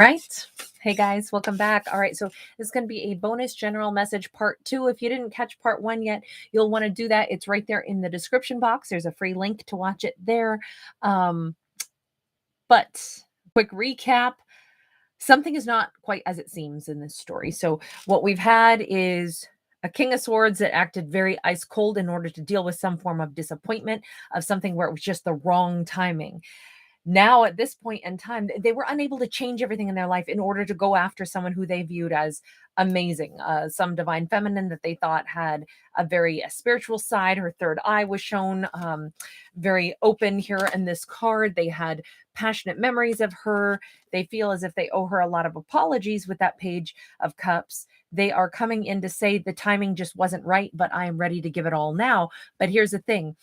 Right. Hey guys, welcome back. All right, so this is going to be a bonus general message part 2. If you didn't catch part 1 yet, you'll want to do that. It's right there in the description box. There's a free link to watch it there. But quick recap. Something is not quite as it seems in this story. So what we've had is a King of Swords that acted very ice cold in order to deal with some form of disappointment of something where it was just the wrong timing. Now at this point in time, they were unable to change everything in their life in order to go after someone who they viewed as amazing, some divine feminine that they thought had a very spiritual side. Her third eye was shown very open here in this card. They had passionate memories of her. They feel as if they owe her a lot of apologies with that Page of Cups. They are coming in to say the timing just wasn't right, but I am ready to give it all now. But here's the thing.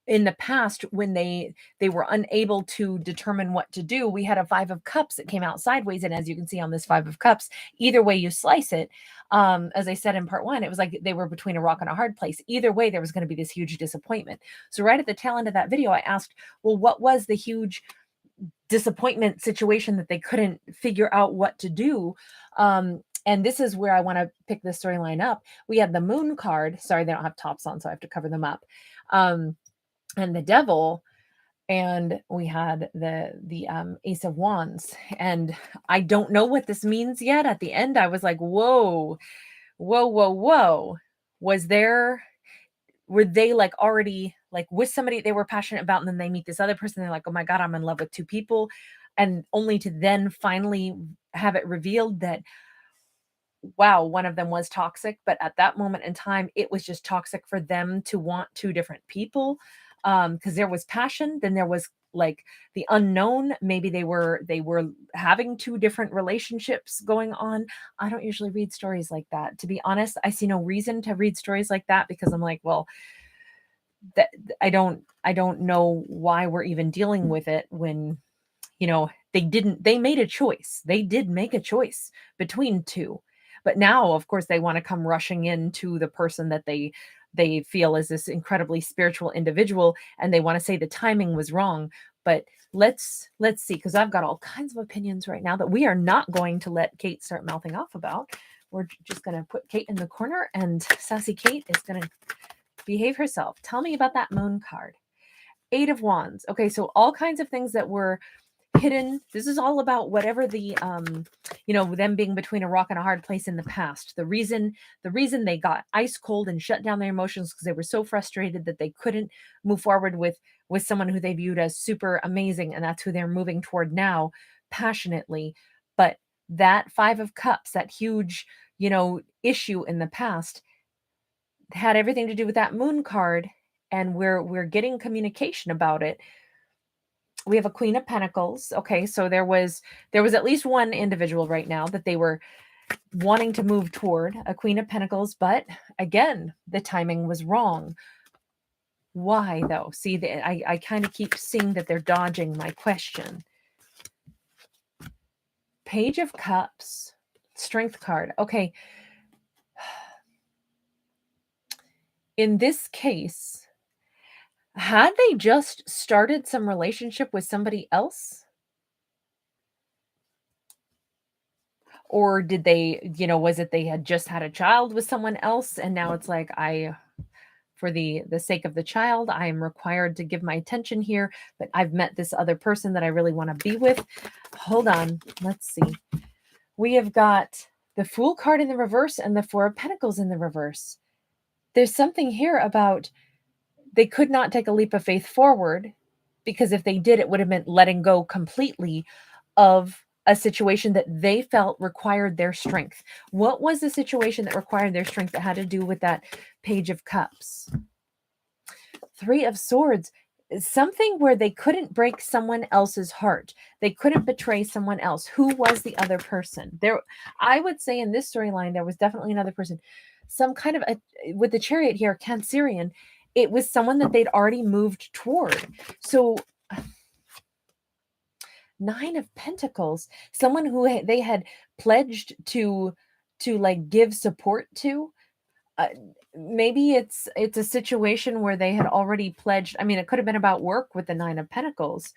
In the past, when they were unable to determine what to do, we had a 5 of Cups that came out sideways. And as you can see on this 5 of Cups, either way you slice it, as I said in part 1, it was like they were between a rock and a hard place. Either way, there was going to be this huge disappointment. So right at the tail end of that video, I asked, well, what was the huge disappointment situation that they couldn't figure out what to do? And this is where I want to pick this storyline up. We had the Moon card. Sorry, they don't have tops on, so I have to cover them up. And the Devil, and we had the Ace of Wands. And I don't know what this means yet. At the end, I was like, whoa. Were they like already like with somebody they were passionate about, and then they meet this other person, they're like, oh my God, I'm in love with 2 people, and only to then finally have it revealed that, wow, one of them was toxic, but at that moment in time, it was just toxic for them to want 2 different people. Because there was passion, then there was like the unknown. Maybe they were having 2 different relationships going on. I don't usually read stories like that. To be honest, I see no reason to read stories like that, because I'm like, well, that I don't know why we're even dealing with it when, they made a choice. They did make a choice between 2. But now, of course, they want to come rushing into the person that they feel is this incredibly spiritual individual, and they want to say the timing was wrong. But let's see, because I've got all kinds of opinions right now that we are not going to let Kate start mouthing off about. We're just going to put Kate in the corner, and sassy Kate is going to behave herself. Tell me about that Moon card. 8 of Wands. Okay, so all kinds of things that were hidden. This is all about whatever the them being between a rock and a hard place in the past. The reason they got ice cold and shut down their emotions because they were so frustrated that they couldn't move forward with someone who they viewed as super amazing, and that's who they're moving toward now passionately. But that 5 of Cups, that huge issue in the past, had everything to do with that Moon card, and we're getting communication about it. We have a Queen of Pentacles. Okay, so there was at least one individual right now that they were wanting to move toward, a Queen of Pentacles, but again, the timing was wrong. Why though? See, I kind of keep seeing that they're dodging my question. Page of Cups, Strength card. Okay. In this case, had they just started some relationship with somebody else? Or did they, was it they had just had a child with someone else, and now it's like, for the sake of the child, I am required to give my attention here, but I've met this other person that I really want to be with. Hold on. Let's see. We have got the Fool card in the reverse and the 4 of Pentacles in the reverse. There's something here about they could not take a leap of faith forward, because if they did, it would have meant letting go completely of a situation that they felt required their strength. What was the situation that required their strength that had to do with that Page of Cups? 3 of Swords. Something where they couldn't break someone else's heart. They couldn't betray someone else. Who was the other person? There, I would say in this storyline, there was definitely another person. Some kind of, with the Chariot here, Cancerian, it was someone that they'd already moved toward. So 9 of Pentacles, someone who they had pledged to like give support to. Maybe it's a situation where they had already pledged. I mean, it could have been about work with the 9 of Pentacles.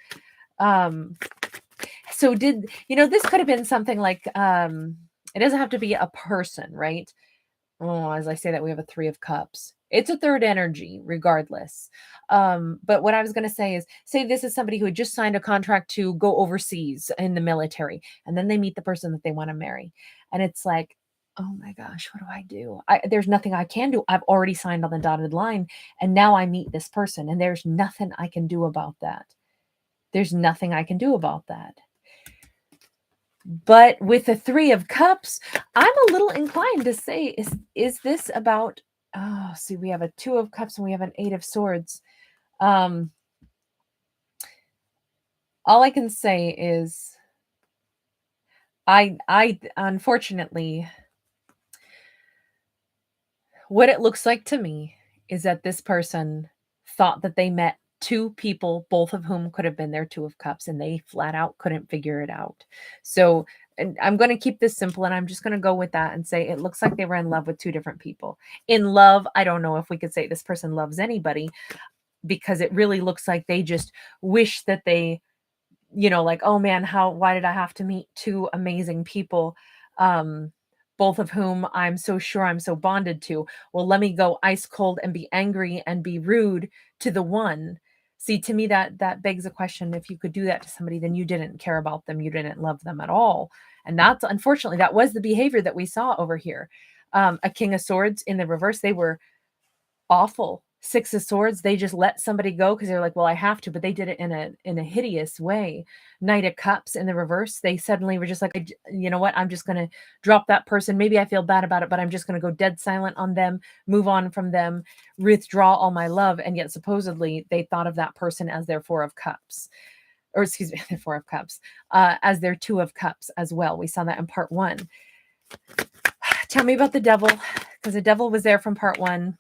So So did, this could have been something like, it doesn't have to be a person, right? Oh, as I say that, we have a 3 of cups. It's a third energy regardless. But what I was going to say is, say this is somebody who had just signed a contract to go overseas in the military, and then they meet the person that they want to marry. And it's like, oh my gosh, what do I do? There's nothing I can do. I've already signed on the dotted line, and now I meet this person, and there's nothing I can do about that. There's nothing I can do about that. But with the 3 of cups, I'm a little inclined to say, is this about, oh, see, we have a 2 of cups and we have an 8 of swords. All I can say is I unfortunately, what it looks like to me is that this person thought that they met 2 people, both of whom could have been their 2 of cups, and they flat out couldn't figure it out. So, and I'm going to keep this simple, and I'm just going to go with that and say it looks like they were in love with 2 different people. In love, I don't know if we could say this person loves anybody, because it really looks like they just wish that they, like, oh man, why did I have to meet 2 amazing people? Both of whom I'm so sure I'm so bonded to. Well, let me go ice cold and be angry and be rude to the one. See, to me, that begs a question. If you could do that to somebody, then you didn't care about them. You didn't love them at all. And that's, unfortunately, that was the behavior that we saw over here. A King of Swords in the reverse, they were awful. 6 of Swords, they just let somebody go because they're like, well, I have to, but they did it in a hideous way. Knight of Cups in the reverse, they suddenly were just like, you know what, I'm just going to drop that person. Maybe I feel bad about it, but I'm just going to go dead silent on them, move on from them, withdraw all my love. And yet supposedly they thought of that person as their 4 of Cups, or excuse me, their 4 of Cups, as their 2 of Cups as well. We saw that in part 1. Tell me about the Devil, because the Devil was there from part 1.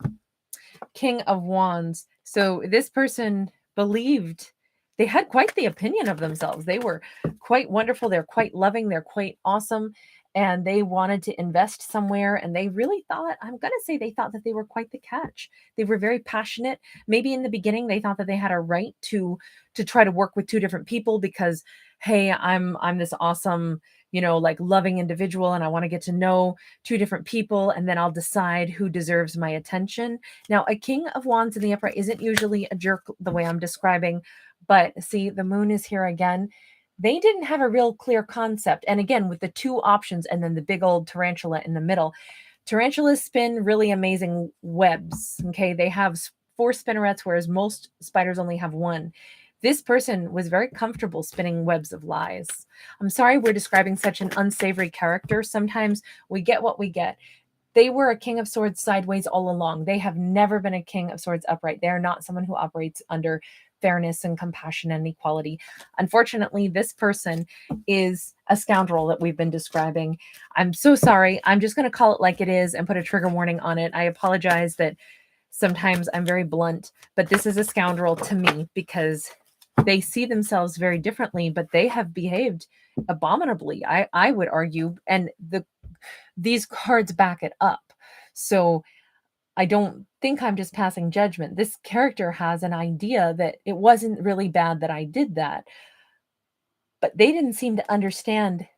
King of Wands. So this person believed, they had quite the opinion of themselves. They were quite wonderful. They're quite loving. They're quite awesome. And they wanted to invest somewhere. And they really thought, I'm going to say they thought that they were quite the catch. They were very passionate. Maybe in the beginning, they thought that they had a right to try to work with 2 different people because, hey, I'm this awesome, like loving individual, and I want to get to know 2 different people, and then I'll decide who deserves my attention. Now, a King of Wands in the upright isn't usually a jerk the way I'm describing, but see, the moon is here again. They didn't have a real clear concept. And again, with the 2 options and then the big old tarantula in the middle, tarantulas spin really amazing webs. Okay. They have 4 spinnerets, whereas most spiders only have 1. This person was very comfortable spinning webs of lies. I'm sorry we're describing such an unsavory character. Sometimes we get what we get. They were a King of Swords sideways all along. They have never been a King of Swords upright. They are not someone who operates under fairness and compassion and equality. Unfortunately, this person is a scoundrel that we've been describing. I'm so sorry. I'm just going to call it like it is and put a trigger warning on it. I apologize that sometimes I'm very blunt, but this is a scoundrel to me because they see themselves very differently, but they have behaved abominably, I would argue, and these cards back it up. So I don't think I'm just passing judgment. This character has an idea that it wasn't really bad that I did that, but they didn't seem to understand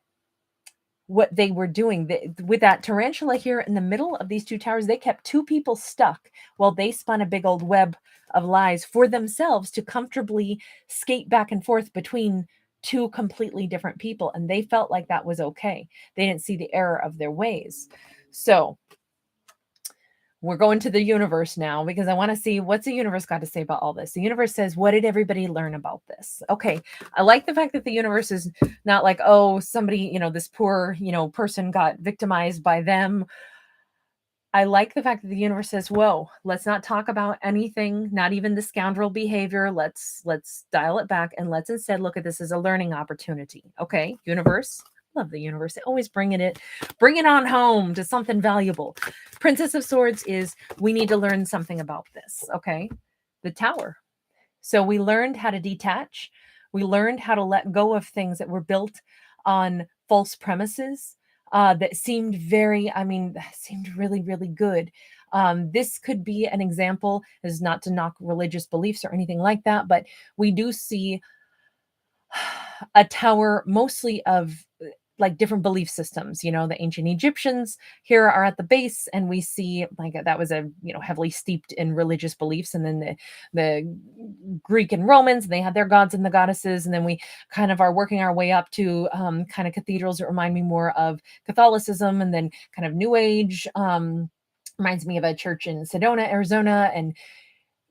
what they were doing. With that tarantula here in the middle of these 2 towers, they kept 2 people stuck while they spun a big old web of lies for themselves to comfortably skate back and forth between 2 completely different people. And they felt like that was okay. They didn't see the error of their ways. So we're going to the universe now because I want to see what's the universe got to say about all this. The universe says, what did everybody learn about this? Okay. I like the fact that the universe is not like, oh, somebody, this poor, person got victimized by them. I like the fact that the universe says, whoa, let's not talk about anything, not even the scoundrel behavior. Let's dial it back and let's instead look at this as a learning opportunity. Okay, universe. Love the universe. They always bring it on home to something valuable. Princess of Swords is, we need to learn something about this. Okay. The Tower. So we learned how to detach. We learned how to let go of things that were built on false premises that seemed seemed really, really good. This could be an example, is not to knock religious beliefs or anything like that, but we do see a tower mostly of like different belief systems. The ancient Egyptians here are at the base, and we see like that was a heavily steeped in religious beliefs. And then the Greek and Romans, they had their gods and the goddesses, and then we kind of are working our way up to kind of cathedrals that remind me more of Catholicism, and then kind of New Age. Reminds me of a church in Sedona, Arizona, and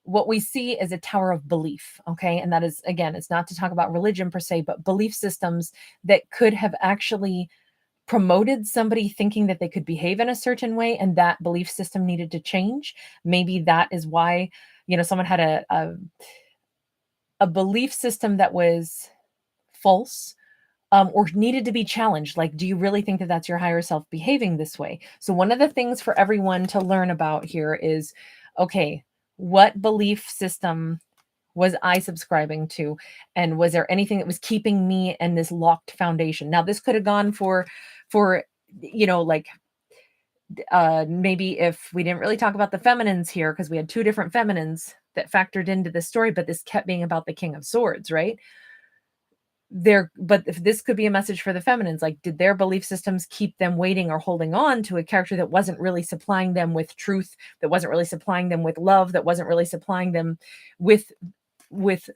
what we see is a tower of belief. Okay. And that is, again, it's not to talk about religion per se, but belief systems that could have actually promoted somebody thinking that they could behave in a certain way, and that belief system needed to change. Maybe that is why, someone had a belief system that was false, or needed to be challenged. Like, do you really think that that's your higher self behaving this way? So one of the things for everyone to learn about here is, okay, what belief system was I subscribing to? And was there anything that was keeping me in this locked foundation? Now, this could have gone for, like, maybe if we didn't really talk about the feminines here, because we had two different feminines that factored into the story, but this kept being about the King of Swords, right? But if this could be a message for the feminines, like, did their belief systems keep them waiting or holding on to a character that wasn't really supplying them with truth, that wasn't really supplying them with love, that wasn't really supplying them with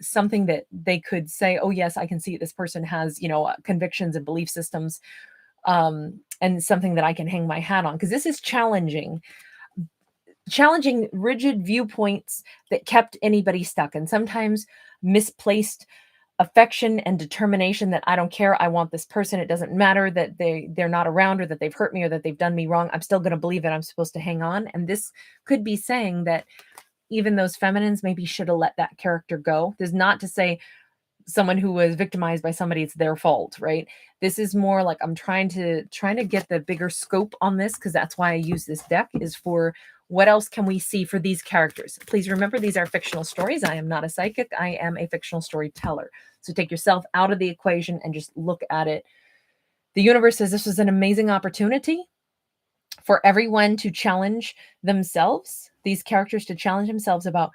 something that they could say, oh yes, I can see this person has convictions and belief systems, and something that I can hang my hat on, because this is challenging rigid viewpoints that kept anybody stuck, and sometimes misplaced affection and determination that I don't care. I want this person. It doesn't matter that they're not around, or that they've hurt me, or that they've done me wrong. I'm still going to believe that I'm supposed to hang on. And this could be saying that even those feminines maybe should have let that character go. This is not to say someone who was victimized by somebody, it's their fault, right? This is more like I'm trying to get the bigger scope on this, because that's why I use this deck, is for what else can we see for these characters. Please remember, these are fictional stories. I am not a psychic. I am a fictional storyteller. So take yourself out of the equation and just look at it. The universe says this was an amazing opportunity for everyone to challenge themselves, these characters to challenge themselves about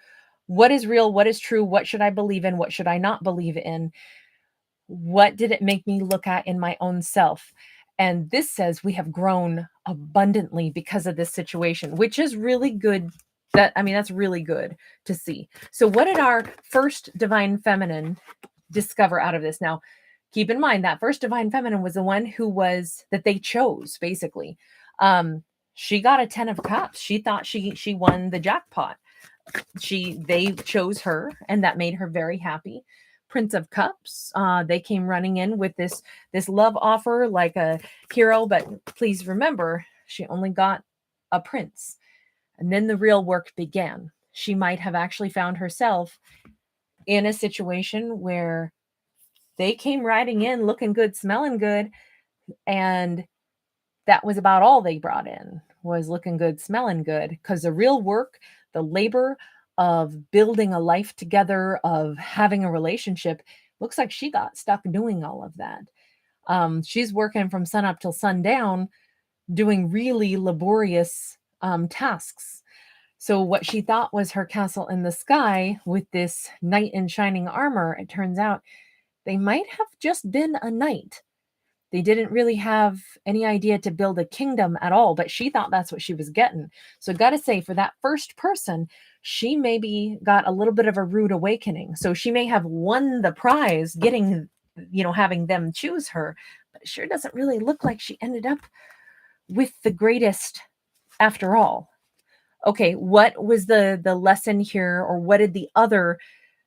what is real, what is true, what should I believe in, what should I not believe in, what did it make me look at in my own self. And this says we have grown abundantly because of this situation, which is really good. That's really good to see. So what did our first divine feminine discover out of this? Now, keep in mind that first divine feminine was the one that they chose, basically. She got a 10 of cups. She thought she won the jackpot. They chose her, and that made her very happy. Prince of Cups, they came running in with this love offer like a hero, but please remember, she only got a prince. And then the real work began. She might have actually found herself in a situation where they came riding in looking good, smelling good, and that was about all they brought in, was looking good, smelling good. Because the real work, the labor of building a life together, of having a relationship, looks like she got stuck doing all of that. She's working from sun up till sundown, doing really laborious tasks. So what she thought was her castle in the sky with this knight in shining armor, it turns out they might have just been a knight. They didn't really have any idea to build a kingdom at all, but she thought that's what she was getting. So got to say, for that first person, she maybe got a little bit of a rude awakening. So she may have won the prize, having them choose her, but it sure doesn't really look like she ended up with the greatest after all. Okay, what was the lesson here, or what did the other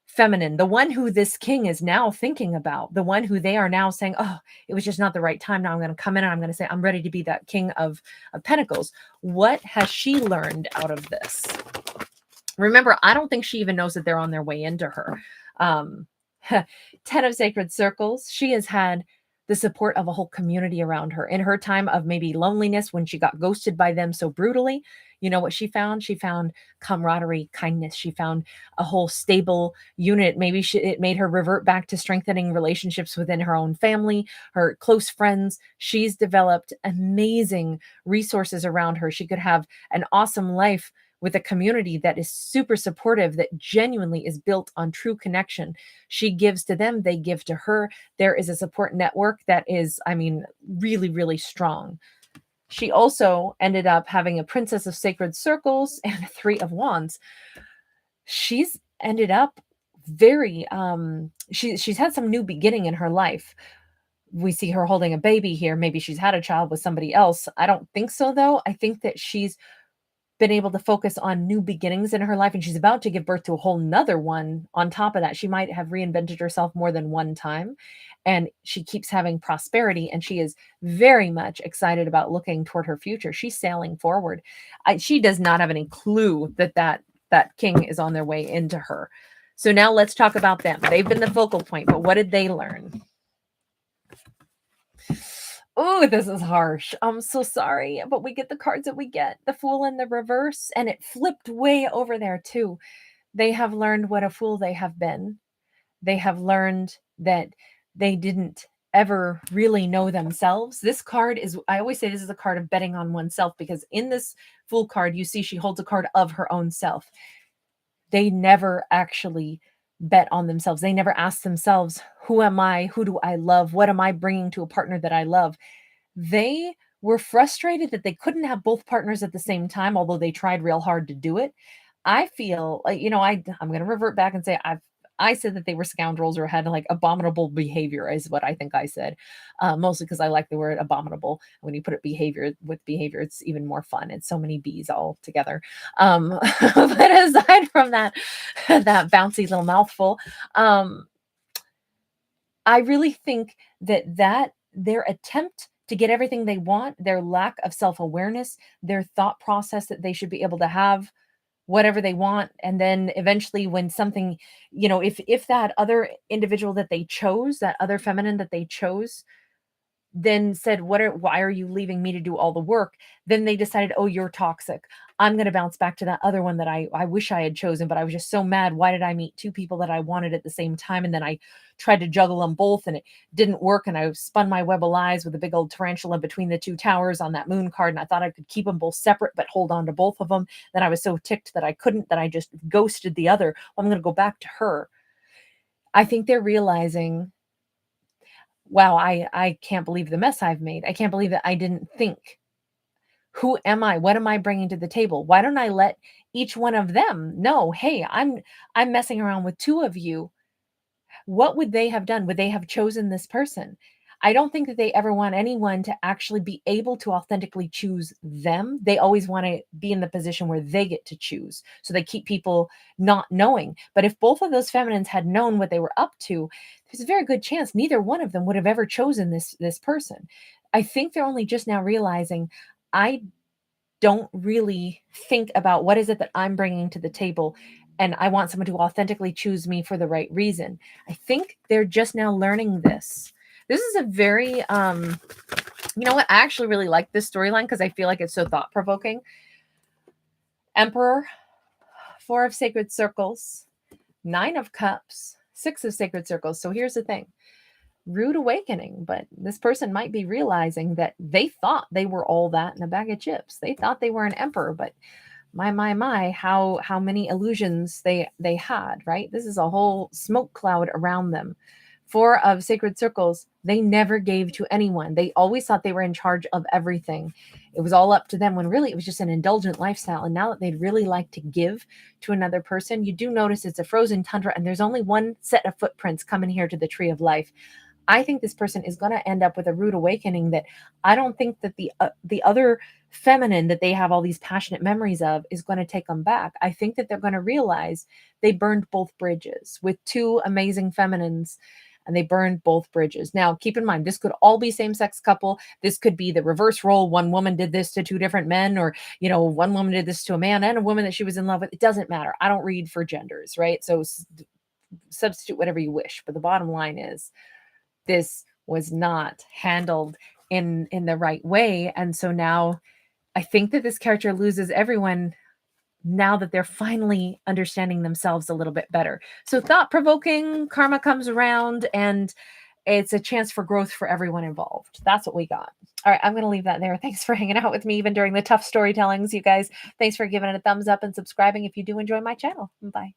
feminine, the one who this king is now thinking about, the one who they are now saying, oh, it was just not the right time. Now I'm going to come in and I'm going to say, I'm ready to be that king of pentacles. What has she learned out of this? Remember, I don't think she even knows that they're on their way into her. 10 of Sacred Circles. She has had the support of a whole community around her in her time of maybe loneliness, when she got ghosted by them so brutally. You know what she found? She found camaraderie, kindness. She found a whole stable unit. Maybe it made her revert back to strengthening relationships within her own family, her close friends. She's developed amazing resources around her. She could have an awesome life with a community that is super supportive, that genuinely is built on true connection. She gives to them, they give to her. There is a support network that is, I mean, really, really strong. She also ended up having a Princess of Sacred Circles and a Three of Wands. She's ended up very she's had some new beginning in her life. We see her holding a baby here. Maybe she's had a child with somebody else. I don't think so, though. I think that she's been able to focus on new beginnings in her life, and she's about to give birth to a whole nother one on top of that. She might have reinvented herself more than one time, and she keeps having prosperity, and she is very much excited about looking toward her future. She's sailing forward. She does not have any clue that king is on their way into her. So now let's talk about them. They've been the focal point, but what did they learn? Oh, this is harsh. I'm so sorry, but we get the cards that we get. The Fool in the reverse, and it flipped way over there too. They have learned what a fool they have been. They have learned that they didn't ever really know themselves. This card is, I always say this is a card of betting on oneself, because in this Fool card, you see she holds a card of her own self. They never actually bet on themselves. They never ask themselves, who am I? Who do I love? What am I bringing to a partner that I love? They were frustrated that they couldn't have both partners at the same time, although they tried real hard to do it. I feel like, I'm going to revert back and say I said that they were scoundrels or had like abominable behavior is what I think I said, mostly because I like the word abominable. When you put it with behavior, it's even more fun. It's so many B's all together. But aside from that, that bouncy little mouthful, I really think that their attempt to get everything they want, their lack of self-awareness, their thought process that they should be able to have whatever they want, and then eventually when something, if that other individual that they chose, that other feminine that they chose, then said, why are you leaving me to do all the work? Then they decided, oh, you're toxic. I'm going to bounce back to that other one that I wish I had chosen, but I was just so mad. Why did I meet two people that I wanted at the same time? And then I tried to juggle them both and it didn't work. And I spun my web of lies with a big old tarantula between the two towers on that moon card. And I thought I could keep them both separate, but hold on to both of them. Then I was so ticked that I couldn't, that I just ghosted the other. Well, I'm going to go back to her. I think they're realizing, wow, I can't believe the mess I've made. I can't believe that I didn't think. Who am I? What am I bringing to the table? Why don't I let each one of them know, hey, I'm messing around with two of you. What would they have done? Would they have chosen this person? I don't think that they ever want anyone to actually be able to authentically choose them. They always want to be in the position where they get to choose. So they keep people not knowing. But if both of those feminines had known what they were up to, there's a very good chance neither one of them would have ever chosen this person. I think they're only just now realizing, I don't really think about what is it that I'm bringing to the table, and I want someone to authentically choose me for the right reason. I think they're just now learning this. This is a very, you know what? I actually really like this storyline because I feel like it's so thought-provoking. Emperor, Four of Sacred Circles, Nine of Cups, Six of Sacred Circles. So here's the thing. Rude awakening, but this person might be realizing that they thought they were all that in a bag of chips. They thought they were an emperor, but my, how many illusions they had, right? This is a whole smoke cloud around them. Four of Sacred Circles, they never gave to anyone. They always thought they were in charge of everything. It was all up to them, when really it was just an indulgent lifestyle. And now that they'd really like to give to another person, you do notice it's a frozen tundra and there's only one set of footprints coming here to the Tree of Life. I think this person is going to end up with a rude awakening that I don't think that the other feminine that they have all these passionate memories of is going to take them back. I think that they're going to realize they burned both bridges with two amazing feminines, and they burned both bridges. Now, keep in mind, this could all be same-sex couple. This could be the reverse role. One woman did this to two different men, or, one woman did this to a man and a woman that she was in love with. It doesn't matter. I don't read for genders, right? So substitute whatever you wish. But the bottom line is, this was not handled in the right way. And so now I think that this character loses everyone now that they're finally understanding themselves a little bit better. So thought-provoking, karma comes around, and it's a chance for growth for everyone involved. That's what we got. All right, I'm going to leave that there. Thanks for hanging out with me even during the tough storytellings, you guys. Thanks for giving it a thumbs up and subscribing if you do enjoy my channel. Bye.